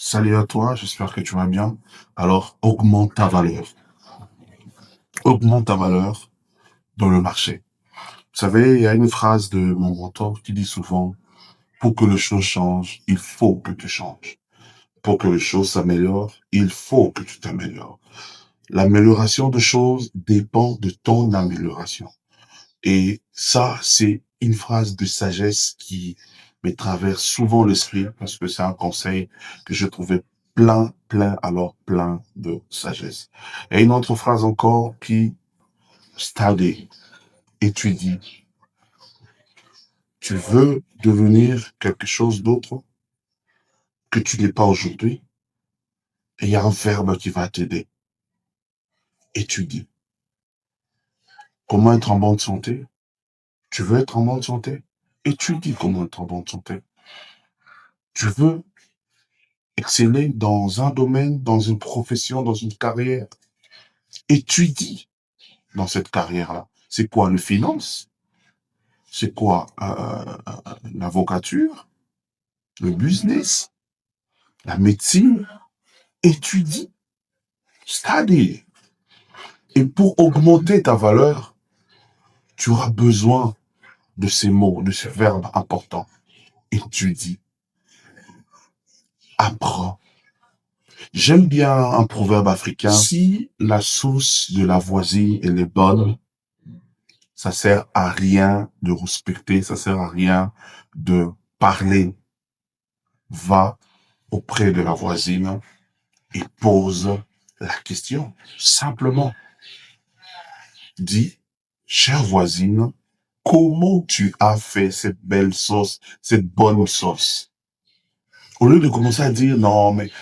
Salut à toi, j'espère que tu vas bien. Alors, augmente ta valeur. Augmente ta valeur dans le marché. Vous savez, il y a une phrase de mon mentor qui dit souvent, pour que les choses changent, il faut que tu changes. Pour que les choses s'améliorent, il faut que tu t'améliores. L'amélioration de choses dépend de ton amélioration. Et ça, c'est une phrase de sagesse qui me traverse souvent l'esprit parce que c'est un conseil que je trouvais alors plein de sagesse. Et une autre phrase encore qui, study, étudie. Tu veux devenir quelque chose d'autre que tu n'es pas aujourd'hui? Et il y a un verbe qui va t'aider. Étudie. Comment être en bonne santé? Tu veux être en bonne santé? Étudie comment être en bonne santé. Tu veux exceller dans un domaine, dans une profession, dans une carrière. Étudie dans cette carrière-là. C'est quoi le finance? C'est quoi l'avocature? Le business? La médecine? Étudie. Study. Et pour augmenter ta valeur, tu auras besoin de ces mots, de ces verbes importants. Étudie. Apprends. J'aime bien un proverbe africain. Si la source de la voisine elle est bonne, ça sert à rien de respecter, ça sert à rien de parler. Va auprès de la voisine et pose la question. Simplement, dis, chère voisine, comment tu as fait cette belle sauce, cette bonne sauce? Au lieu de commencer à dire, non, mais,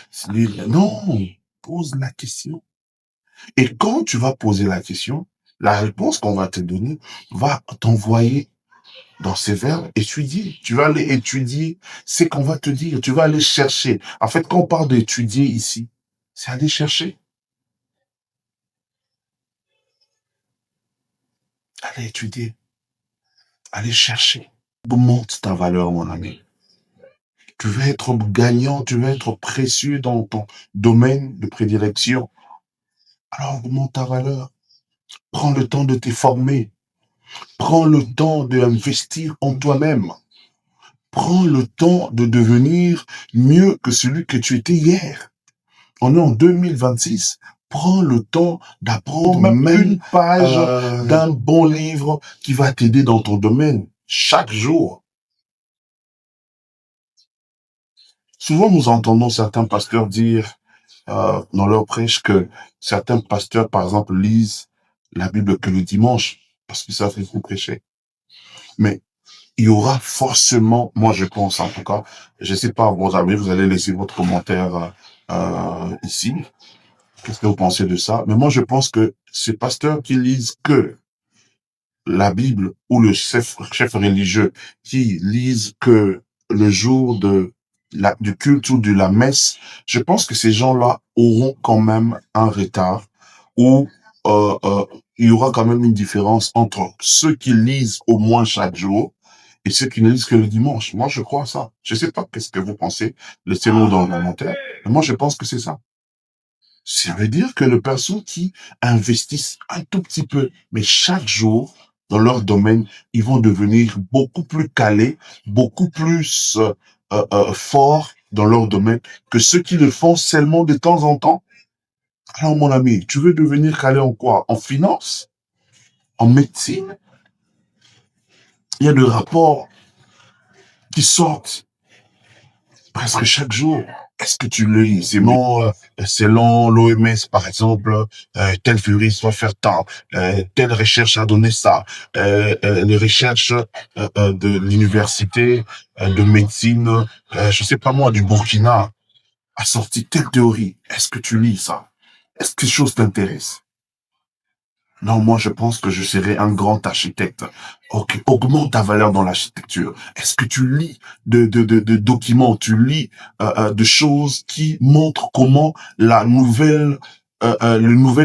non, pose la question. Et quand tu vas poser la question, la réponse qu'on va te donner va t'envoyer dans ces verbes, étudier. Tu vas aller étudier ce qu'on va te dire. Tu vas aller chercher. En fait, quand on parle d'étudier ici, c'est aller chercher. Aller étudier. Aller chercher. Augmente ta valeur, mon ami. Tu veux être gagnant, tu veux être précieux dans ton domaine de prédilection. Alors augmente ta valeur. Prends le temps de te former. Prends le temps d'investir en toi-même. Prends le temps de devenir mieux que celui que tu étais hier. On est en 2026. Prends le temps d'apprendre même une page d'un bon livre qui va t'aider dans ton domaine chaque jour. Souvent, nous entendons certains pasteurs dire dans leur prêche que certains pasteurs, par exemple, lisent la Bible que le dimanche parce qu'ils savent qu'il faut prêcher. Mais il y aura forcément, moi je pense en tout cas, je sais pas, vos amis, vous allez laisser votre commentaire ici. Qu'est-ce que vous pensez de ça? Mais moi je pense que ces pasteurs qui lisent que la Bible ou le chef religieux qui lisent que le jour du culte ou de la messe, je pense que ces gens-là auront quand même un retard ou il y aura quand même une différence entre ceux qui lisent au moins chaque jour et ceux qui ne lisent que le dimanche. Moi, je crois à ça. Je sais pas qu'est-ce que vous pensez. Laissez-nous dans les commentaires. Mais moi, je pense que c'est ça. Ça veut dire que les personnes qui investissent un tout petit peu, mais chaque jour, dans leur domaine, ils vont devenir beaucoup plus calés, beaucoup plus forts dans leur domaine que ceux qui le font seulement de temps en temps. Alors, mon ami, tu veux devenir calé en quoi? En finance? En médecine? Il y a des rapports qui sortent presque chaque jour. Est-ce que tu le lis? Selon l'OMS, par exemple, tel virus va faire tant, telle recherche a donné ça, les recherches de l'université de médecine, je sais pas moi, du Burkina, a sorti telle théorie. Est-ce que tu lis ça? Est-ce que quelque chose t'intéresse? Non, moi, je pense que je serai un grand architecte. Ok, augmente ta valeur dans l'architecture. Est-ce que tu lis de documents, tu lis de choses qui montrent comment les nouvelles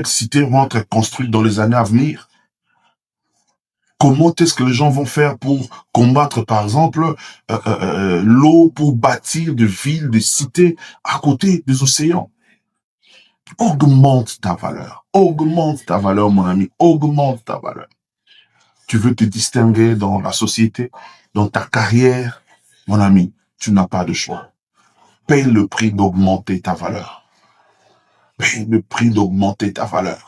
cités vont être construites dans les années à venir? Comment est-ce que les gens vont faire pour combattre, par exemple, l'eau, pour bâtir de villes, de cités à côté des océans? Augmente ta valeur, mon ami, augmente ta valeur. Tu veux te distinguer dans la société, dans ta carrière, mon ami, tu n'as pas de choix. Paye le prix d'augmenter ta valeur. Paye le prix d'augmenter ta valeur.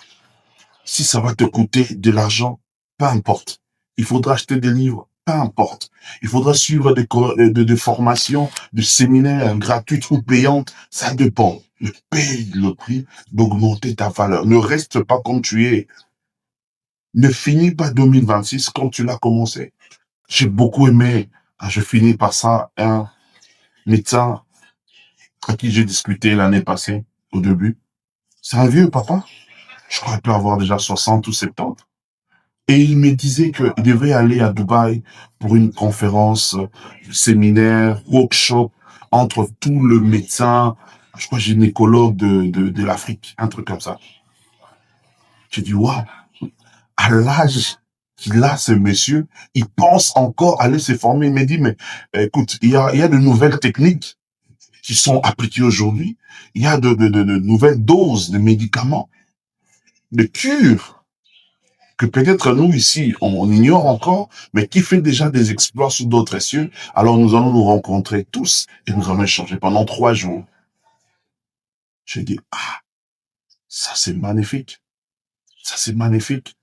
Si ça va te coûter de l'argent, peu importe. Il faudra acheter des livres, peu importe. Il faudra suivre des formations, des séminaires gratuites ou payantes, ça dépend. Mais paye le prix d'augmenter ta valeur. Ne reste pas comme tu es. Ne finis pas 2026 comme tu l'as commencé. J'ai beaucoup aimé, je finis par ça, un médecin à qui j'ai discuté l'année passée, au début. C'est un vieux papa. Je crois qu'il peut avoir déjà 60 ou 70. Et il me disait qu'il devait aller à Dubaï pour une conférence, séminaire, workshop entre tous les médecins, je crois gynécologue de l'Afrique, un truc comme ça. J'ai dit, waouh, à l'âge qu'il a, ce monsieur, il pense encore aller se former. Il me dit, mais écoute, il y a de nouvelles techniques qui sont appliquées aujourd'hui. Il y a de nouvelles doses de médicaments, de cures que peut-être nous ici, on ignore encore, mais qui fait déjà des exploits sous d'autres cieux. Alors nous allons nous rencontrer tous et nous allons échanger pendant 3 jours. J'ai dit, ah, ça c'est magnifique. Ça c'est magnifique.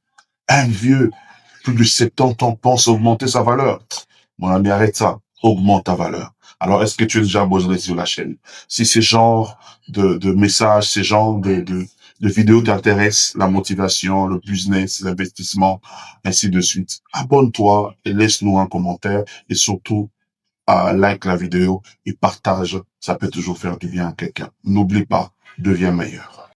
Un vieux, plus de 70 ans, pense augmenter sa valeur. Mon ami, arrête ça. Augmente ta valeur. Alors, est-ce que tu es déjà abonné sur la chaîne? Si ce genre de messages, ce genre de vidéos t'intéressent, la motivation, le business, l'investissement, ainsi de suite, abonne-toi et laisse-nous un commentaire et surtout, like la vidéo et partage. Ça peut toujours faire du bien à quelqu'un. N'oublie pas, deviens meilleur.